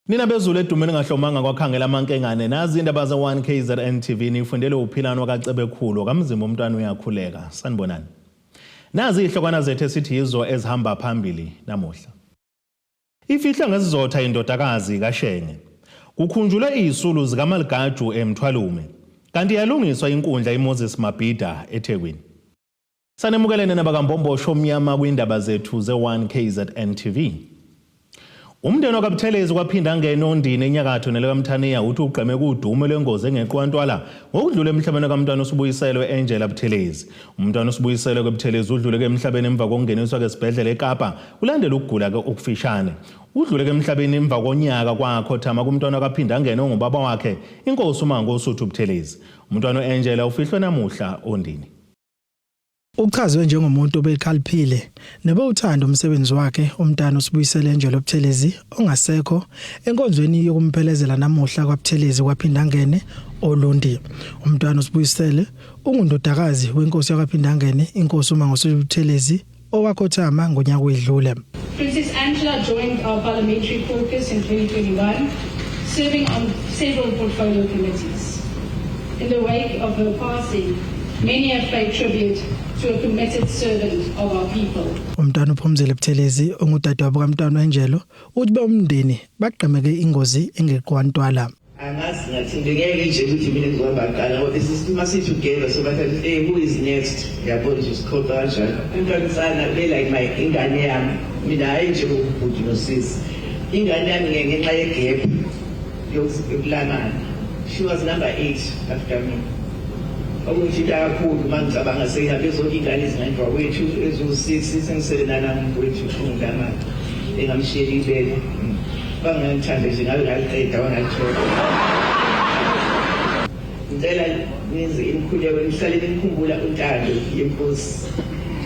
Nina bezulu edumeni ngahlomanga kwakhangela amankengane nazi indaba ze1KZNTV nifundele uphilano wakacebe-khulu kamzimba umntwana uyakhuleka. Sanibonani. Nazi ihlokwana zethu esithi yizo ezihamba phambili namuhla. Ifihlwe Ngesizotha Indodakazi Kashenge.Kukhunjulwe Izisulu ZIKAMALUGAJU.1KZNTVNEWS kanti yalungiswa inkundla iMoses Mabhida eThekwini. Sanemukelene nabakambomboshwa omnyama kwindaba zethu ze1KZNTV. Umndeni wakabuthelezi kwaphinda ngena ondini enyakatho nelekamthaniya uthi ugqeme kudumo lwengozi engeqwantwala ngokudlula emhlabeni kaMntwana uSibuyiselwe Angela Buthelezi. Umntwana uSibuyiselwe kweButhelezi udlule emhlabeni emva kokungeniswa kwesibhedlela eKapa kulandela ukugula okufishane. Udlule emhlabeni emva konyaka kwakhothama kumntwana wakaphinda ngena ngobaba wakhe inkosi uMangosuthu Buthelezi. Umntwana uAngela ufihlwe namuhla ondini. Uchazwe njengomuntu obekhaliphile nebewuthanda umsebenzi wakhe umntana uSibuyiselwe Angela Buthelezi ongasekho enkonzweni yokumphelezela namuhla kwaButhelezi kwaphinda ngene Ulundi. Umntwana uSibuyiselwe ungundodakazi wenkosi yakaphinda ngene inkosi uMangosuthu Buthelezi owakhothama ngonyaka wedlule. Princess Angela joined our parliamentary caucus in 2021, serving on several portfolio committees. In the wake of her passing, many have paid tribute to a committed servant of our people. Umntwana uPhumzile Buthelezi ongudade wabo kaMntwana uAngelo uthi bomndeni baqhameke ingozi engeqwantwala. Angazi ngathi ngeke nje ukuthi mina ngizohamba ngaqala ngoba masithi together so bathi hey who is next yabona nje isikhopha kanjalo umntwana sana be like my ingane yami mina hayi nje ukuthi nosisi ingane yami ngenxa yegap yokulangana. She was number 8 after me. Okungithinta kakhulu mangicabanga seyihambe zonke ingane ezingemva kwethu ezo6 sengiselana namfowethu ungama engamshiyela ibele bangangithanda nje ngabe ngaliqeda wangalithola. Ngicela nize imkhuleko nihlale nikhumbula untando yenkosi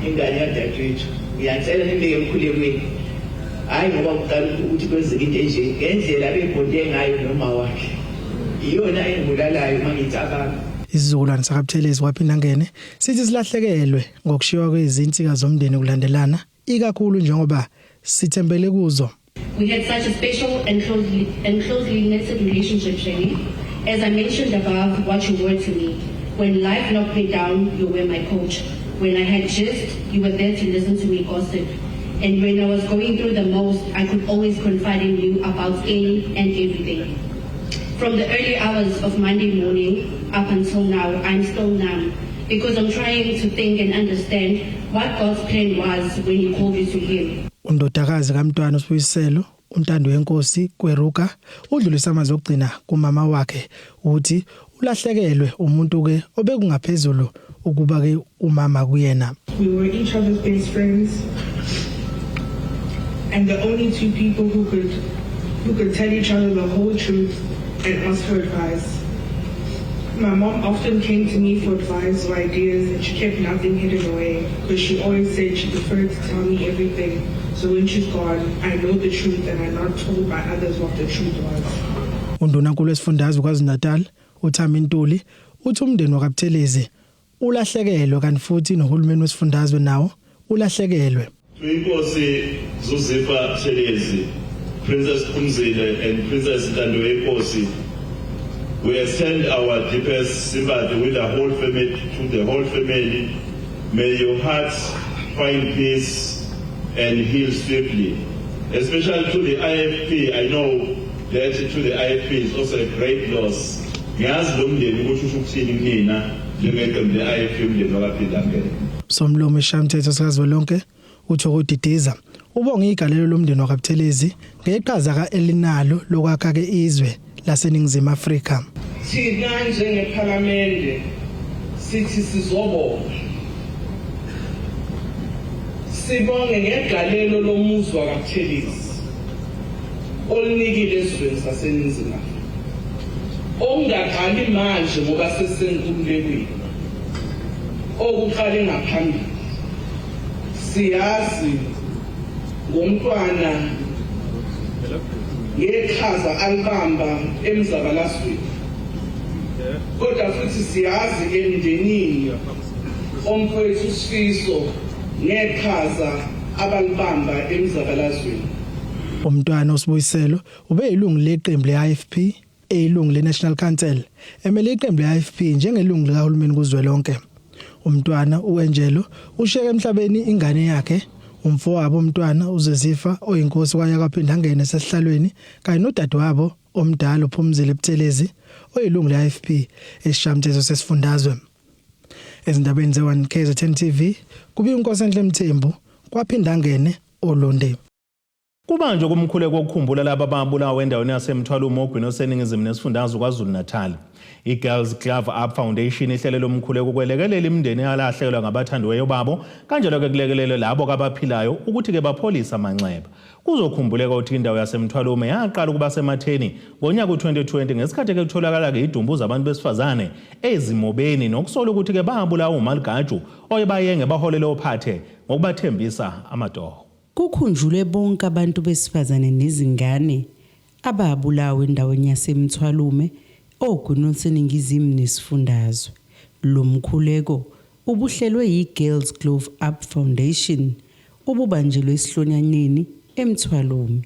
ingane yadadewethu. Ngiyacela nibeke emkhulekweni hayi ngoba kuqala ukuthi kwenzeke into enje ngendlela abebonde ngayo noma wakhe iyona engibulalayo mangicabanga. Isizukulwane sakaButhelezi kwaphinda ngene sithi silahlekelwe ngokushiwa kwezinsika zomndeni kulandelana ikakhulu njengoba sithembele kuzo. We had such a special and closely knitted relationship, Shani. As I mentioned above, what you were to me. When life knocked me down, you were my coach. When I had gist, you were there to listen to me gossip. And when I was going through the most, I could always confide in you about any and everything. From the early hours of Monday morning up until now, I'm still numb because I'm trying to think and understand what God's plan was when He called you to Him. Indodakazi kaMntwana uSibuyiselwe untando wenkosi kweruka udlulisa amazwi okugcina kumama wakhe uthi ulahlekelwe umuntu ke obekungaphezulu ukuba ke umama kuyena. We were each other's best friends and the only two people who could tell each other the whole truth and ask for advice. My mom often came to me for advice or ideas and she kept nothing hidden away because she always said she preferred to tell me everything. So when she's gone, I know the truth and I'm not told by others what the truth was. Undunankulu wesifundazwe kwaZulu-Natal uThami Ntuli uthi umndeni wakaButhelezi ulahlekelwe kanti futhi nohulumeni wesifundazwe nawo ulahlekelwe. Inkosi Zuzifa Buthelezi, Princess Phumzile and Princess Ntandoyenkosi, we extend our deepest sympathy with the whole family, to the whole family. May your hearts find peace and heal swiftly. Especially to the IFP, I know that to the IFP is also a great loss. Ngiyazi lo mndeni ukuthi usho ukuthini mina njengeqembu le-IFP umndeni wakaphinda ngene. Somlomo eshamthetho sikazwelonke uthi ukudidiza ubonge igalelo lomndeni wakaButhelezi ngeqhaza kaElinalo lokwakha ke izwe laseNingizimu Afrika. Thina njengephalamende sithi sizobonga. Sibonge ngegalelo lomuzi wakaButhelezi olinikile ezweni saseNingizimu Afrika. Ongaqali manje ngoba sesenkululekile. Okuqale ngaphambili. Siyazi ngomntwana ngeqhaza alibamba emzabalazweni. Kodwa futhi siyazi emndenini omfowethu uSifiso ngeqhaza abalibamba emzabalazweni. Umntwana uSibuyiselo ube yilungu leqembu le-IFP, eyilungu le-National Council, emele iqembu le-IFP njengelungu likahulumeni kuzwelonke. Umntwana uAngelo ushiyeke emhlabeni ingane yakhe, umfowabo umntwana uZizifa oyinkosi kwaya kwaphinda angene esihlalweni kanye nodadewabo omdala uPhumzile Buthelezi oyilungu le-IFP esishayamathiso sesifundazwe. Ezindabeni ze1KZNTV kubi uNkosenhle Mthembu kwaphinda angene Ulundi. Kubanjwe kumkhuleko wokukhumbula laba ababulawa endaweni yaseMthwalo Mogwini oseningizimu nesifundazwe kwaZulu-Natal. I-Girls Glove Up Foundation ihlelele umkhuleko ukwelekelela imindeni eyalahlekelwa ngabathandiweyo babo kanjalo-ke kulekelele labo abaphilayo ukuthi-ke bapholise amanxeba. Kuzokhumbuleka ukuthi indawo yaseMthwalo yaqala ukuba sematheni ngonyaka u-2020 ngesikhathi-ke kutholakala-ke idumbuza abantu besifazane ezimobeni nokusola ukuthi-ke babulawa umalugaju oyebayenge baholele ophathe ngokubathembisa amatoho. Kukhunjulwe bonke abantu besifazane nezingane ababulawa endaweni yaseMthwalume ogwini oseningizimu nesifundazwe. Lo mkhuleko ubuhlelwe yi-Girls Glove Up Foundation ububanjelwe esihlonyaneni eMthwalume,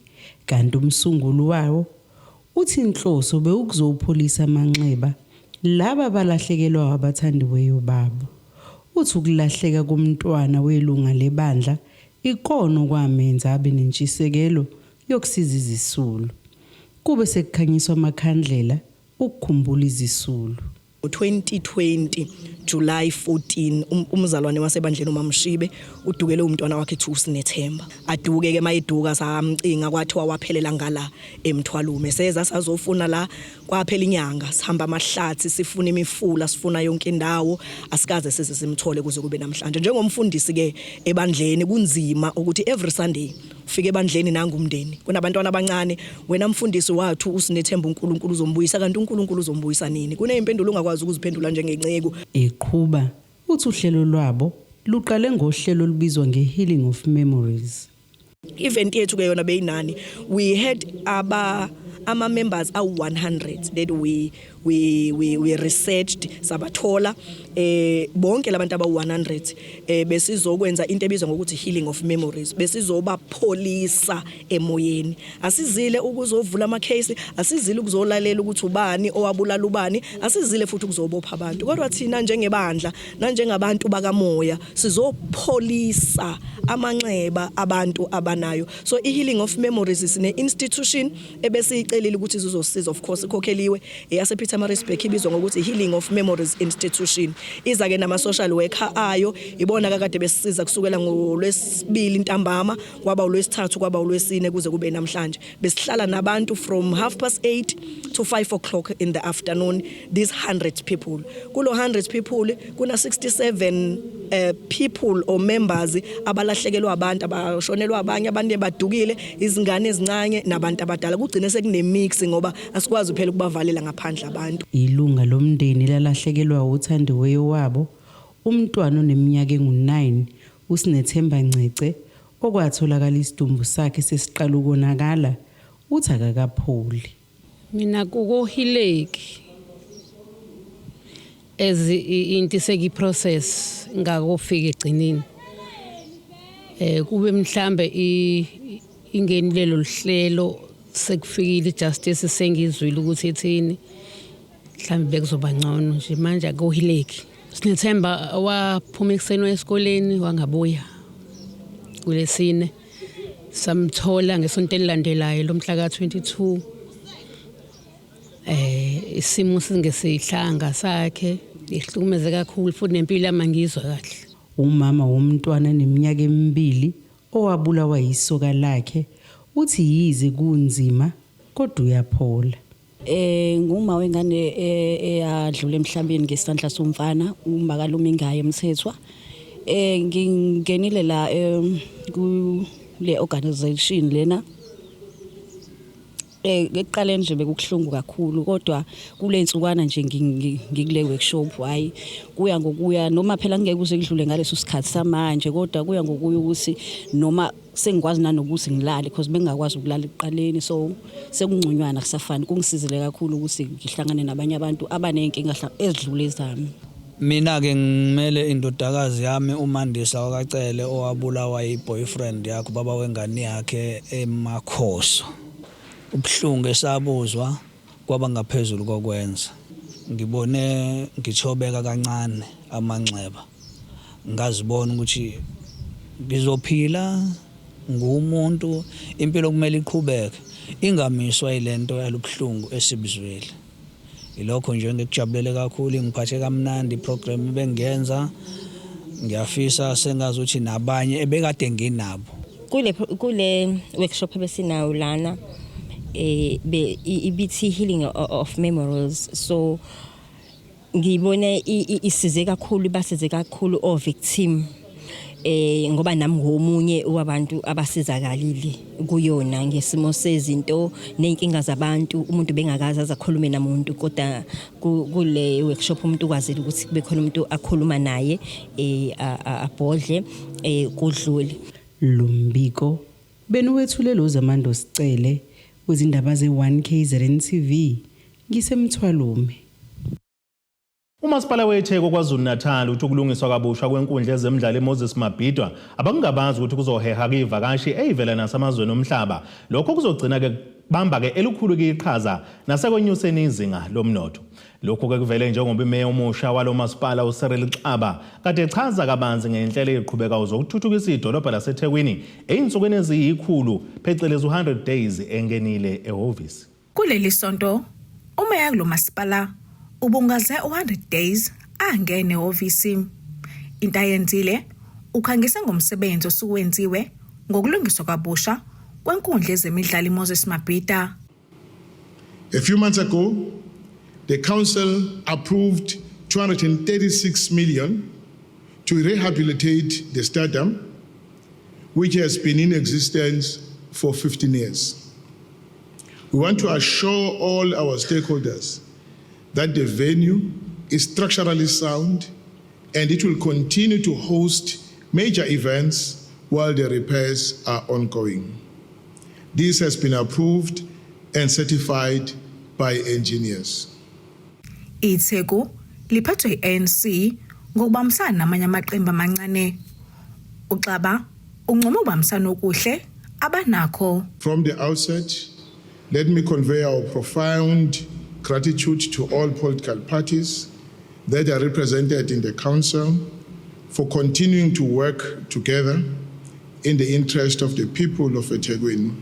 kanti umsunguli wawo uthi inhloso bewukuzopholisa amanxeba laba balahlekelwa abathandiweyo babo. Uthi ukulahleka komntwana welunga lebandla ikono kwamenza abe nentshisekelo yokusiza izisulu. Kube sekukhanyiswa amakhandlela ukukhumbula izisulu. 2020 July 14 umzalwane wasebandleni uMamshibe udukele umntwana wakhe Thusi Nethemba. Aduke ke mayiduka samcinga kwathiwa waphelela ngala eMthwalume. Seza sazofuna la kwaphela inyanga sihamba amahlathi sifuna imifula sifuna yonke indawo asikaze size simthole kuze kube namhlanje. Njengomfundisi ke ebandleni kunzima ukuthi every Sunday ufike ebandleni nangumndeni. Kunabantwana abancane wena mfundisi wathu uSinethemba uNkulunkulu uzombuyisa kanti uNkulunkulu uzombuyisa nini? Kuneyimpendulo ungakwazi ukuziphendula njengenceko. Eqhuba uthi uhlelo lwabo luqale ngohlelo olubizwa ngeHealing of Memories. Event yethu ke yona beyinani. We had ama members are 100 that we researched sabathola bonke labantu aba 100 besizokwenza into ebizwa ngokuthi Healing of Memories. Besizoba pholisa emoyeni. Asizile ukuzovula ama case, asizile ukuzolalela ukuthi ubani owabulala ubani, asizile futhi ukuzobopha abantu. Kodwa thina njengebandla nanjengabantu bakamoya sizopholisa amanxeba abantu abanayo. So iHealing of Memories is an institution ebesicelile ukuthi izosiza of course ikhokheliwe yase Pietermaritzburg ibizwa ngokuthi Healing of Memories Institution. Iza ke nama social worker ayo ibona kakade besisiza kusukela ngoLwesibili ntambama kwaba uLwesithathu kwaba uLwesine kuze kube namhlanje. Besihlala nabantu from 8:30 to 5:00 in the afternoon. These 100 people. Kulo 100 people kuna 67 people or members abalahlekelwa abantu abashonelwa abanye abantu badukile izingane ezincane nabantu abadala kugcine sekunemix ngoba asikwazi phela ukubavalela ngaphandle abantu. Ilunga lomndeni lalahlekelwa uthandiweyo wabo umntwana oneminyaka engu9 uSinethemba Ncece okwatholakala isidumbu sakhe sesiqala ukonakala uthi akakapholi. Mina kukohileki into seki process ngakofika egcinini kube mhlambe ingenilelo lihlelo sekufikile justice sengizwile ukuthi ethini mhlambe bekuzoba ngcono nje manje akohileki. Sinethemba waphuma ekseni esikoleni wangabuya kulesine samthola ngesonto elilandelayo lomhla ka22 isimo singesihlanga sakhe ihlukumeze kakhulu futhi nempilo yamangizwa kahle. Umama womntwana neminyaka emibili owabulawa yisoka lakhe uthi yize kunzima kodwa uyaphola. Nguma wengane eyadlula emhlabeni ngesandla somfana uMakalume ngaye emthethwa. Ngingenile la kule organization lena eqale nje bekuhlungu kakhulu kodwa kule insukwana nje ngikule workshop hayi kuya ngokuya noma phela ngeke kuze kudlule ngaleso sikhathi samanje kodwa kuya ngokuya ukuthi noma sengikwazi nanokuthi ngilale because bengakwazi ukulala eqaleni so sekungcunywana kusafani kungisizile kakhulu ukuthi ngihlangane nabanye abantu abanenkinga ezidlule zami. Mina ke ngimele indodakazi yami uMandisa wakacele owabulawa yiboyfriend yakhe baba wengane yakhe eMakhoso. Ubhlungu esabuzwa kwaba ngaphezulu kokwenza. Ngibone ngithobeka kancane amanxeba. Ngazibona ukuthi ngizophila ngumuntu impilo kumele iqhubeke ingamiswa ilento yalobhlungu esibizwele. Ilokho nje ngikujabulele kakhulu ngiphathe kamnandi program bengenza ngiyafisa sengazi ukuthi nabanye ebekade nginabo kule workshop ebesinayo lana ibithi healing of memories so ngibone isize kakhulu basize kakhulu o victim ngoba nami ngomunye wabantu abasizakalile kuyona ngesimo sezinto nenkinga zabantu umuntu bengakazi azakhulume namuntu kodwa kule workshop umuntu kwazile ukuthi kube khona umuntu akhuluma naye abhodle kudlule Lumbiko benuwethulelo zamando sicele kwezindaba ze1KZNTV ngisemthwalume. Umasipala weTheku kwaZulu-Natal uthi ukulungiswa kabusha kwenkundla ezemidlalo eMoses Mabhidwa abangabazi ukuthi kuzoheha kuyivakashi eyivela nasamazweni omhlaba. Lokho kuzogcina ke bamba ke elikhulu kiqhaza nasekwenyuseni izinga lomnotho. Lokho ke kuvele njengoba imeya omusha walo masipala uSerel Xaba kade echaza kabanzi ngenhlelo eziqhubekayo zokuthuthukisa idolobha laseThekwini eyinsukwini eziyikhulu phecelezi 100 days engenile ehhovisi. Kuleli sonto umeya kulo masipala ubungaze 100 days angene ehhovisi. Into ayenzile ukhangisa ngomsebenzi osuwenziwe ngokulungiswa kabusha kwenkundla ezemidlalo eMoses Mabhidwa. A few months ago, the council approved 236 million to rehabilitate the stadium, which has been in existence for 15 years. We want to assure all our stakeholders that the venue is structurally sound and it will continue to host major events while the repairs are ongoing. This has been approved and certified by engineers. Itheku liphethwe ANC ngokubambisana namanye amaqembu amancane. Uxaba ungcoma ubambisana okuhle abanakho. From the outset, let me convey our profound gratitude to all political parties that are represented in the council for continuing to work together in the interest of the people of eThekwini.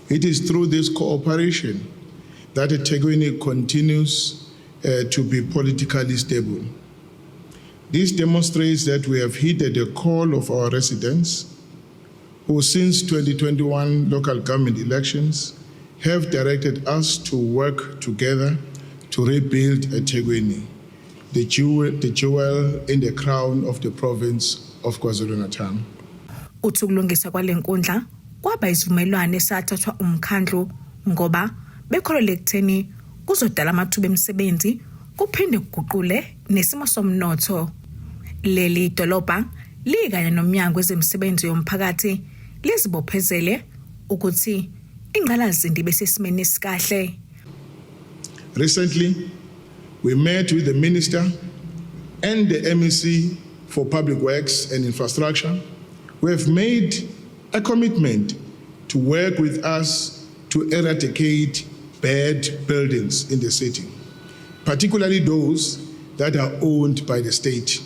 It is through this cooperation that eThekwini continues to be politically stable. This demonstrates that we have heeded the call of our residents who since 2021 local government elections have directed us to work together to rebuild eThekwini, the jewel in the crown of the province of KwaZulu-Natal. Ukulungiswa kwalenkundla kwaba isivumelwano esathathwa umkhandlu ngoba bekholele ekutheni kuzodala amathuba emisebenzi kuphinde kuguqule nesimo somnotho. Leli dolobha likanye nomnyango wezemisebenzi yomphakathi lizibophezele ukuthi ingqalazindi besesimeni esikahle. Recently, we met with the Minister and the MEC for Public Works and Infrastructure, who have made a commitment to work with us to eradicate bad buildings in the city, particularly those that are owned by the state.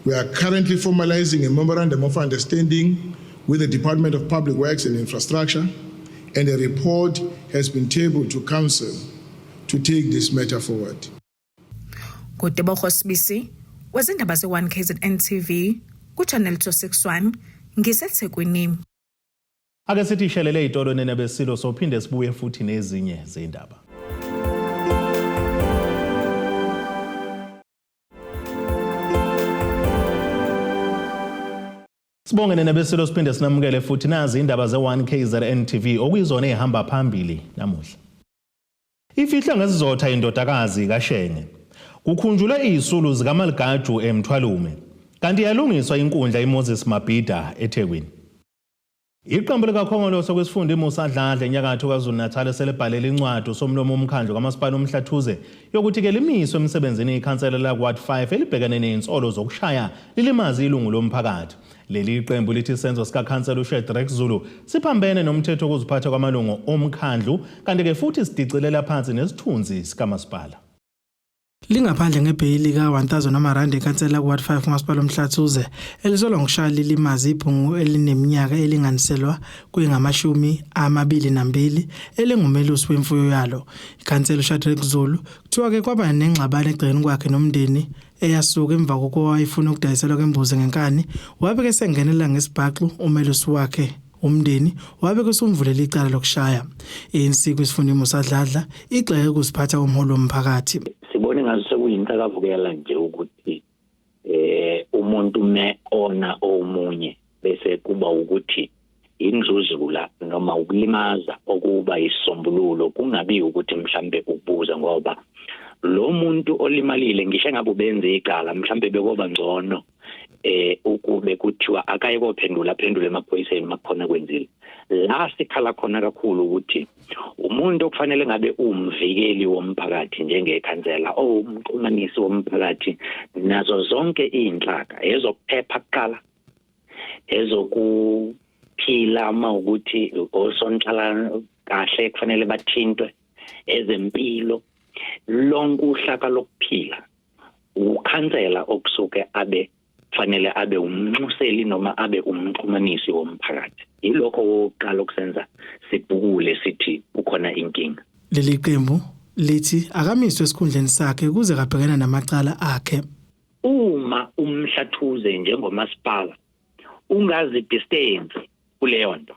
We are currently formalizing a memorandum of understanding with the Department of Public Works and Infrastructure, and a report has been tabled to Council to take this matter forward. Kudebo Hospisi, wezindaba ze1KZNTV, kuchannel 261, ngiseThekwini. Ake sithi shelele itolo nenebesilo sophinde sibuye futhi nezinye zindaba. Sibonge nenebesilo siphinde sinamukele futhi nazi indaba ze1KZNTV okuyizona ehamba phambili namuhla. Ifihlwe Ngesizotha Indodakazi Kashenge.Kukhunjulwe Izisulu ZIKAMALUGAJU emthwalume kanti yalungiswa inkundla eMoses Mabhidwa eThekwini. Iqembu likaKhongolose kwesifunda iMusadladla enyakatho KwaZulu-Natal selibhalela incwadi usomlomo womkhandlu kamasipala uMhlathuze yokuthi ke limiswe emsebenzini ikhansela la Ward 5 elibhekene nezinsolo zokushaya lilimazi ilungu lomphakathi. Leli iqembu lithi isenzo sikakhansela uShedrack Zulu siphambene nomthetho wokuziphatha kwamalungu omkhandlu kanti ke futhi sidicelela phansi nesithunzi sikamasipala. Lingaphandle ngebhayili ka-R1,000 ekhansela Ward 5 uMasipala uMhlathuze elisolwa ngokushaya lilimazi ibhungu elineminyaka elinganiselwa kuyingama-22 elingumelusi wemfuyo yalo. Ikhansela uShedrack Zulu kuthiwa ke kwaba nengxabano egcekeni kwakhe nomndeni eyasuka emva kokuba wayefuna ukudayiselwa kwembuzi ngenkani wabe ke sengenela ngesibhaxu umelusi wakhe. Umndeni wabe kusumvulela icala lokushaya. ANC kwisifunda iMusadladla igxeke ukuziphatha komholo womphakathi. Sibone ngathi sekuyinhlakavukela nje ukuthi umuntu ona omunye bese kuba ukuthi ingzuzula noma ukulimaza okuba isisombululo kungabi ukuthi mhlambe ukubuza ngoba lo muntu olimalile ngisho ngabe ubenze icala mhlambe bekoba ngcono ukube kuthiwa akaye kophendula emaphoyiseni makhona kwenzile. La sikhala khona kakhulu ukuthi umuntu okufanele ngabe umvikeli womphakathi njengekhansela umxhumanisi womphakathi nazo zonke izinhlaka ezokuphepha kuqala ezokuphila ukuthi osonhlala kahle kufanele bathintwe ezempilo lonke uhlaka lokuphila ukhansela okusuke fanele abe umnxuseli noma abe umxhumanisi womphakathi. Yilokho oqala okusenza sibhukule sithi ukhona inkinga. Leli qembu lithi akamiswe esikhundleni sakhe kuze kabhekana namacala akhe. Uma uMhlathuze njengomasipala ungazi distance kuleyo nto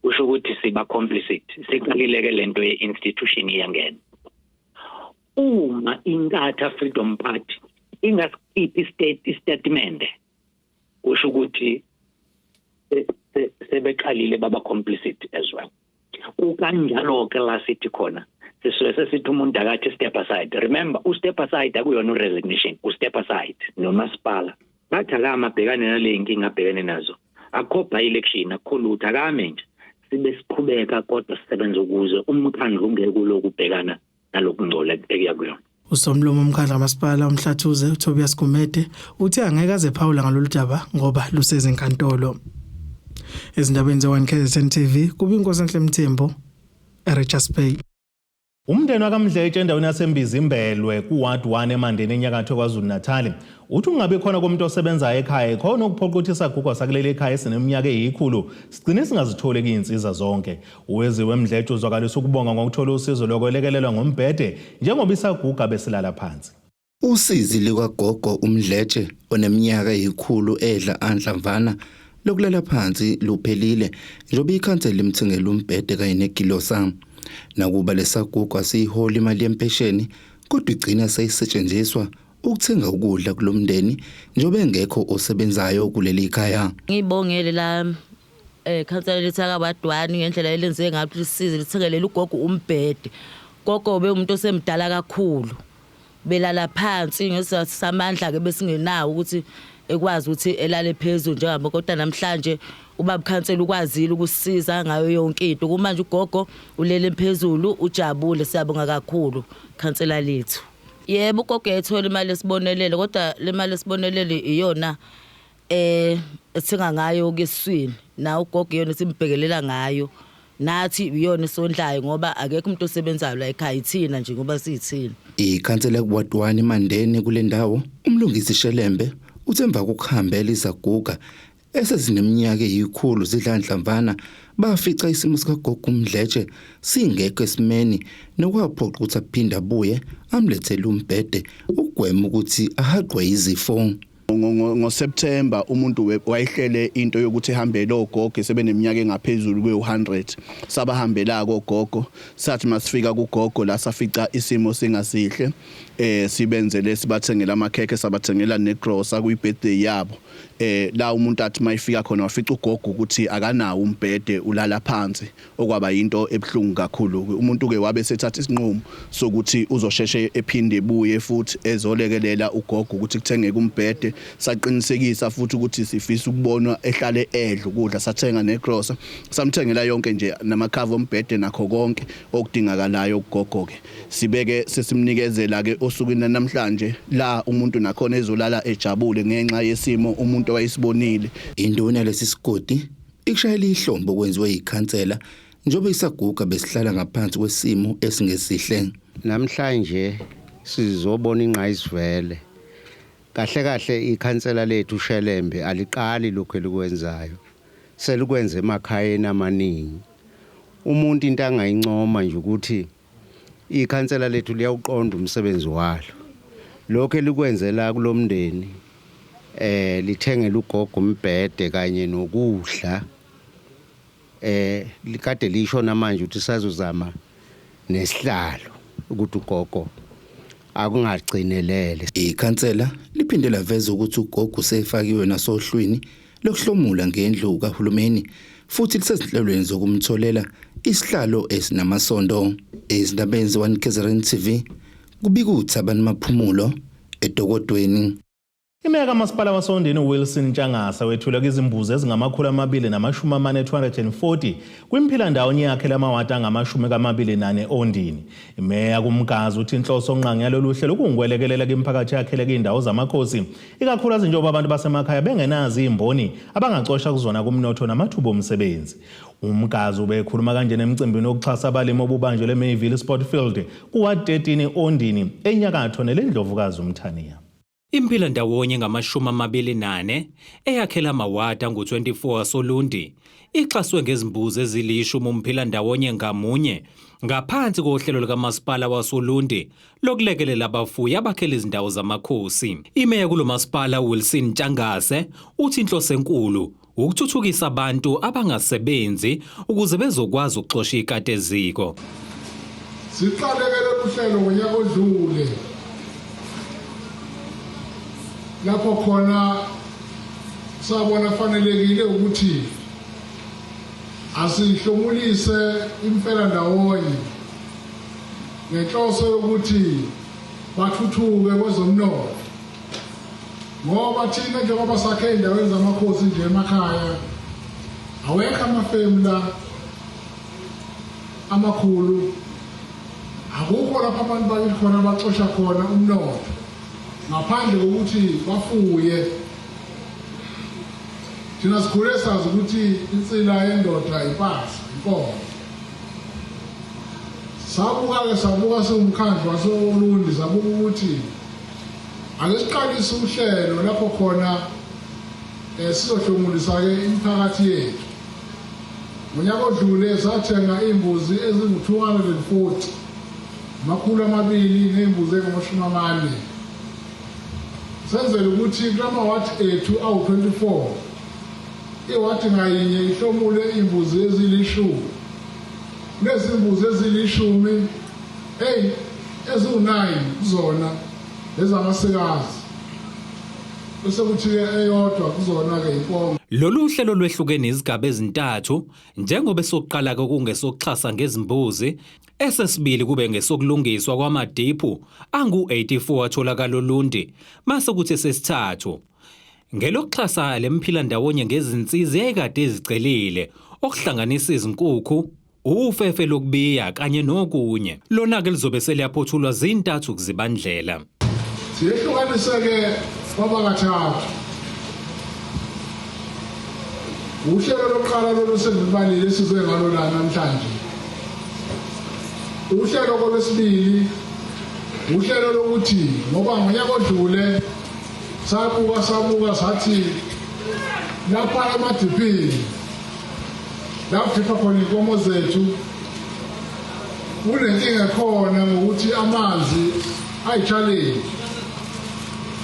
usho ukuthi siba complicit siqalileke lento ye-institution iyangena. Uma inkatha Freedom Party ingasikhiphi statement usho ukuthi sebeqalile baba complicit as well. Ukanjalo ke la sithi khona sesithi umuntu akathi step aside. Remember step aside akuyona resignation, step aside nomasipala bathi akamabhekane nale inkinga abhekene nazo akho by election akho lutho akame nje sibe siqhubeka kodwa sisebenza ukuze umkhandlu ungeke lokubhekana nalokungcola ekuyakuyona. Usomlomo womkhandlu kamasipala uMhlathuze uTobias Gumede uthi angeke aze phawula ngalolu daba ngoba lusezinkantolo. Ezindabeni ze1KZNTV kubinkosi Mthembu eRichards Bay. Umndeni wakamdletshe endaweni yasembizimbelwe kuWard 1 eMandeni enyakatho KwaZulu-Natal uthi ungabe khona komuntu osebenzayo ekhaya khona ukuphoqa ukuthi isagugu sakuleli ekhaya esineminyaka eyikhulu sigcine singazitholi kuyinsiza zonke. Uweziwe Mdletshe uzwakalisa ukubonga ngokuthola usizo lokwelekelelwa ngombhede njengoba isagugu abesilala phansi. Usizi likagogo uMdletshe oneminyaka eyikhulu edla anhlamvana lokulala phansi luphelile njoba ikhansela imthengela umbhede kanye negilosa. Nakuba lesagugu asiholi imali yempesheni kodwa igcina seyisetshenziswa ukuthenga ukudla kulomndeni njobe engekho osebenzayo kuleli ikhaya. Ngibongele la ikhansela lethaka badwani ngendlela elenze ngathi lisize lithengelele ugogo umbhede. Gogo be umuntu osemdala kakhulu belala phansi ngesizathu samandla ke besingenawo ukuthi ekwazi ukuthi elale phezulu njengabo kodwa namhlanje ubaba khansela ukwazile ukusisiza ngayo yonke into. Kumanje ugogo ulele phezulu ujabule siyabonga kakhulu khansela lethu. Yebo ugogo ethola imali esibonelele kodwa le mali esibonelele iyona ethenga ngayo kesiswini na ugogo yona simbhekelela ngayo nathi iyona esondlayo ngoba akekho umuntu osebenzayo la ekhaya ithina nje ngoba siyithina. Ikhansela kuWard 1 eMandeni kule ndawo umlungisi Shelembe uthemba ukuhambela izaguga esezineminyaka eyikhulu zidlandlamvana bafica isimo sikagogo uMdletshe singekho esimeni nokwaphoqa ukuthi aphinde abuye amlethele umbhede ukugwema ukuthi ahaqwe izifo. Ngo-September umuntu wayehlele into yokuthi ehambele ogogo sebeneminyaka engaphezulu kwe-100 sabahambela kogogo sathi masifika kugogo la safica isimo singasihle sibenzele sibathengela amakhekhe sabathengela negrosa kuyibirthday yabo la umuntu athi mayifika khona wafica ugogo ukuthi akanawo umbhede ulala phansi okwaba into ebhlungu kakhulu. Umuntu ke wabe sethatha isinqumo sokuthi uzosheshe ephinde ebuye futhi ezolekelela ugogo ukuthi kuthengeke umbhede saqinisekisa futhi ukuthi sifisa ukubona ehlale edla ukudla sathenga negrocer samthengela yonke nje namakhava ombhede nakho konke okudingakalayo ugogo ke sibeke sesimnikezela ke osukwini namhlanje la umuntu nakhona ezolala ejabule ngenxa yesimo umuntu wayisibonile. Induna lesisigodi ikushayela ihlombo kwenziwe ikhansela njobe isaguga besihlala ngaphansi kwesimo esingesihle. Namhlanje sizobona ingqayizivele kahle ikhansela lethu uShelembe aliqali lokho elikwenzayo selikwenza emakhayeni amaningi. Umuntu into angayincoma nje ukuthi ikhansela lethu liyawuqonda umsebenzi walo. Lokho elikwenzela kulomndeni lithengela ugogo umbhede kanye nokudla likade lisho namanje ukuthi sazozama nesihlalo ukuthi ugogo akungagcinelele. Ikhansela liphinde laveza ukuthi ugogo sefakiwe nasohlwini lokuhlomula ngendlu kahulumeni futhi lisezinhlelweni zokumtholela isihlalo esinamasondo. Ezindabeni ze1KZNTV kubika uThabani Maphumulo eDokodweni. Imeya kaMasipala waSondini uWilson Ntshangasa wethula izimbuzi ezingama240 kwimphilandawonye yakhe lamawadi angama24 Ondini. Imeya kumkazi uthi inhloso onqangi yalolu hlelo kungwelekelela kwimphakathi yakhe indawo zamakhosi ikakhulukazi njengoba abantu basemakhaya bengenazi imboni abangacosha kuzona kumnotho namathuba omsebenzi. Umkazi ubekhuluma kanje emcimbini wokuxhasa abalimi obubanjwe leMayville Sportfield kuwa13 Ondini enyakatho nelendlovukazi uMthaniya. Imphilandawonye ngama24 eyakhela amawadi angu24 aSolundi ixhaswe ngezimbuzi ezilishumi umphilandawonye ngamunye ngaphansi kohlelo likaMasipala waSolundi lokulekelela abafuyi abakhela izindawo zamakhosi. Imeya kulomasipala uWilson Ntshangase uthi inhloso enkulu ukuthuthukisa abantu abangasebenzi ukuze bezokwazi ukuxosha ikati eziko. Siqalekele uhlelo ngonyaka odlule lapho khona sabona fanelekile ukuthi asihlomulise impela-ndawonye ngenhloso yokuthi bathuthuke kwezomnotho, ngoba thina njengoba sakhe endaweni zamakhosi nje emakhaya awekho amafemula amakhulu, akukho lapho abantu bakithi khona baxosha khona umnotho ngaphandle kokuthi bafuye. Thina sikhule sazi ukuthi insila yendoda ipasa inkomo. Sabuka siwumkhandlu waseUlundi sabuka ukuthi ake siqalise uhlelo lapho khona sizohlomulisa ke imiphakathi yethu. Ngonyaka odlule sathenga imbuzi ezingu240 200 nezimbuzi ezingama40. Senzele ukuthi kulamawadi ethu awu24 iwadi ngayinye ihlomule imbuzi ezili10. Lezi imbuzi ezili10 eziwu9 kuzona ezamasikazi bese kuthi eyodwa kuzona ke inkomo. Lolu hlelo lwehlukene izigaba ezintathu njengoba sokuqala kungesokuxhasa ngezimbuzi, esesibili kube ngesokulungiswa kwamadiphu angu84 atholakala Ulundi, mase kuthi sesithathu ngelokuxhasa lemphilandawonye ngezinsiza ekade ezicelile okuhlanganisa izinkukhu, ufefe lokubiya kanye nokunye. Lona ke lizobe seliyaphothulwa zintathu kuzibandlela. Siyehlukanise ke kwabakathathu. Uhlelo lokuqala lolusengibalile sizwe ngalo la namhlanje. Uhlelo kolwesibili uhlelo lokuthi ngoba ngonyaka odlule sabuka sathi lapha emadipini lapho khona inkomo zethu kunenkinga khona ngokuthi amanzi ayitshaleni.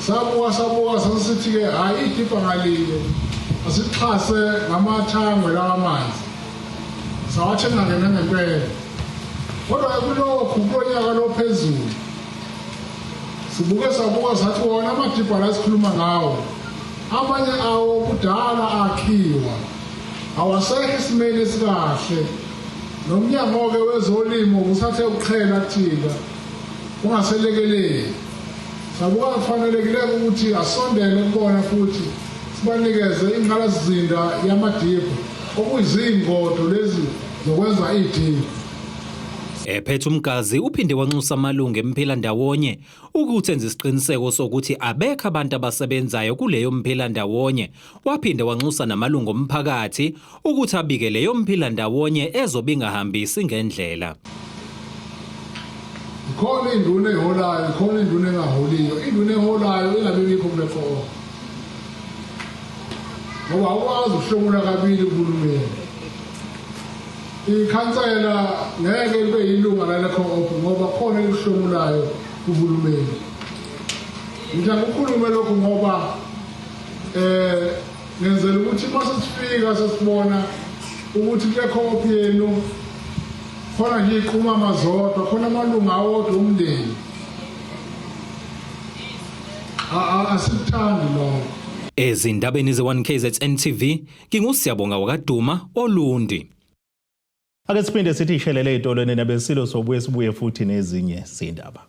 Sabuka sasithi ke hayi idipha ngalile asixhase ngamathangwe lawa amanzi sawathenga ke ngempela. Kodwa kulokhu kunyaka lophezulu sabuka sathi wona amadipha la sikhuluma ngawo amanye awo kudala akhiwa awasekho isimeni esikahle. Nomnyango-ke wezolimo kusathe ukuqhela kuthina ungaselekeleli. sabuka kufanelekile ukuthi asondele kubona futhi sibanikeze ingqalasizinda yamadiphu okuyizingodo lezi zokwenza idini. Ephethe umgazi uphinde wanxusa amalungu emphilandawonye ukuthi enze isiqiniseko sokuthi abekho abantu abasebenzayo kuleyo mphilandawonye. Waphinde wanxusa namalungu omphakathi ukuthi abike leyo mphilandawonye ezobe ingahambisi ngendlela. Ikhona induna eholayo, ikhona induna engaholiyo. Induna eholayo ingabibikho kule khona. Ngoba awukwazi ukuhlomula kabili uhulumeni. Ikhansela ngeke libe yilunga lale co-op ngoba khona elikuhlomulayo uhulumeni. Ngithanda ukukhuluma lokho ngoba ngenzela ukuthi mase sifika sesibona ukuthi kule co-op yenu khona nje iqhuma amazodwa, khona amalunga awodwa omndeni. Asikuthandi lokho. Ezindabeni ze1KZNTV ngingusiyabonga wakaduma Ulundi. Ake siphinde sithi ishelele ezitolweni nabesilo sobuye sibuye futhi nezinye izindaba.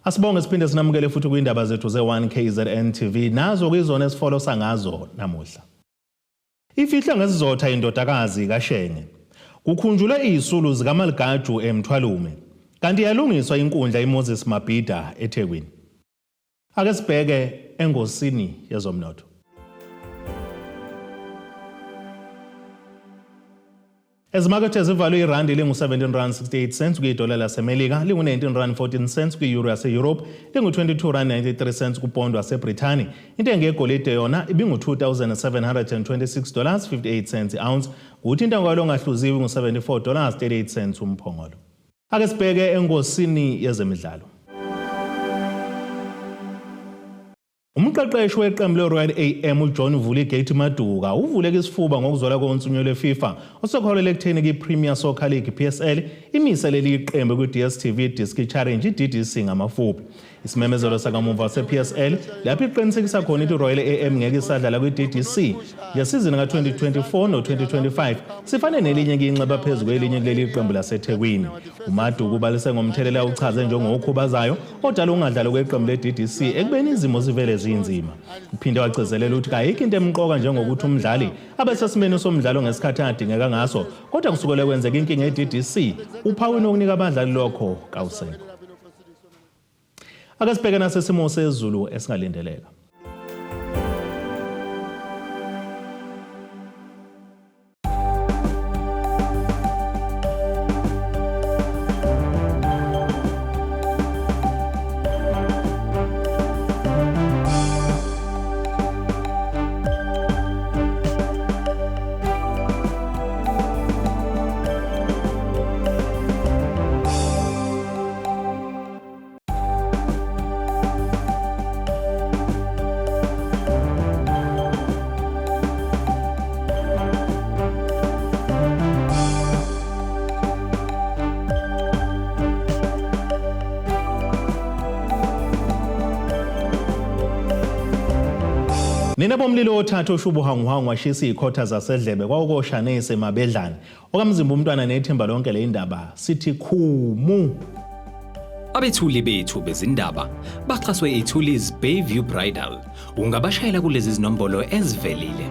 Asibonge siphinde sinamukele futhi kwindaba zethu ze1KZNTV nazo kuyizona esifolo sangazo namuhla. Ifihlwe Ngesizotha Indodakazi Kashenge.Kukhunjulwe Izisulu ZIKAMALUGAJU eMthwalume kanti yalungiswa inkundla iMoses Mabhida eThekwini. Ake sibheke engosini yezomnotho. Ezimakethe zivalwe irandi lingu-17.68 kuyidola laseMelika, lingu-19.14 kuyi-euro yase-Europe, lingu-22.93 kupondo waseBrithani. Intengo yegolide yona ibingu-$2,726.58 i-ounce, kuthi intengo yalo ngahluziwe ngu-$74.38 umphongolo. Ake sibheke engosini yezemidlalo. Umqeqeshi weqembu leRoyal AM uJohn Vuligate Maduka uvuleke isifuba ngokuzola konsunywe lweFIFA osokholele ekutheni kwiPremier Soccer League PSL imiseleli iqembu kwiDStv Disc Challenge DDC ngamafuphi. Isimemezelo sakamuva sePSL lapho iqinisekisa khona ukuthi iRoyal AM ngeke isadlala kwiDDC ngesizini ka-2024 no-2025 sifane nelinye kuyinxeba phezulu kwelinye kuleli iqembu laseThekwini. uMaduka ubalise ngomthelela uchaze njengokukhubazayo odala ungadlala kweqembu leDDC ekubeni izimo zivele zinzima. Uphinde wagcizelela ukuthi kayikho into emqoka njengokuthi umdlali abesesimeni somdlalo ngesikhathi adingeka ngaso, kodwa kusukela kwenzeka inkinga eDDC uphawini okunika abadlali lokho kawusekho. Ake sibheke nasesimo sezulu esingalindeleka. Nina bomlilo othathu oshubuhanguhangu washisa ikhotha zasedlebe kwakoshanese Mabedlane okamzimba umntwana nethemba lonke le indaba sithi khumu. Abethuli bethu bezindaba baxhaswe iThulis Bayview Bridal. Ungabashayela kulezi zinombolo ezivelile.